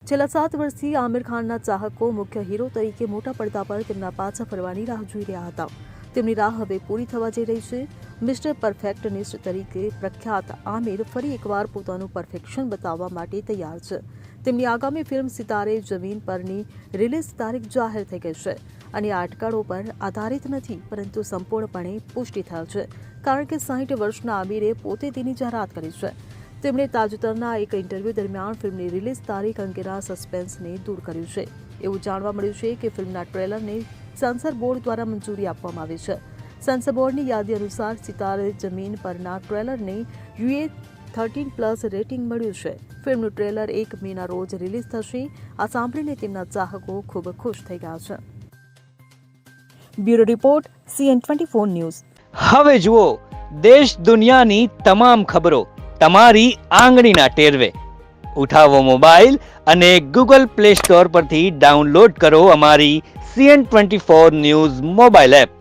છેલ્લા 7 વર્ષથી આમિર ખાનના ચાહકો મુખ્ય હીરો તરીકે મોટા પડદા પર તેમના પાછા ફરવાની રાહ જોઈ રહ્યા હતા. તેમની રાહ હવે પૂરી થવા જઈ રહી છે. મિસ્ટર પરફેક્શનિસ્ટ તરીકે પ્રખ્યાત આમિર ફરી એકવાર પોતાનું પરફેક્શન બતાવવા માટે તૈયાર છે. તેમની આગામી ફિલ્મ સિતારે જમીન પરની રિલીઝ તારીખ જાહેર થઈ ગઈ છે અને આ અટકળો પર આધારિત નથી, પરંતુ સંપૂર્ણપણે પુષ્ટિ થયેલ છે, કારણ કે 60 વર્ષના આમિરે પોતે તેની જાહેરાત કરી છે. તેમણે તાજેતરના એક ઇન્ટરવ્યૂ દરમિયાન ફિલ્મની રિલીઝ તારીખ અંગેના સસ્પેન્સને દૂર કર્યું છે. એવું જાણવા મળ્યું છે કે ફિલ્મના ટ્રેલરને સેન્સર બોર્ડ દ્વારા મંજૂરી આપવામાં આવી છે. સેન્સર બોર્ડની યાદી અનુસાર સિતારે જમીન પરના ટ્રેલરને UE13+ રેટિંગ મળ્યું છે. ફિલ્મનું ટ્રેલર 1 મેના રોજ રિલીઝ થશે. આ સાંભળીને તેમના ચાહકો ખૂબ ખુશ થઈ ગયા છે. Bureau report CN24 news. હવે જુઓ દેશ દુનિયાની તમામ ખબરો તમારી આંગળીના ટેરવે. ઉઠાવો મોબાઈલ અને Google Play Store પરથી ડાઉનલોડ કરો અમારી CN24 ન્યૂઝ મોબાઈલ એપ.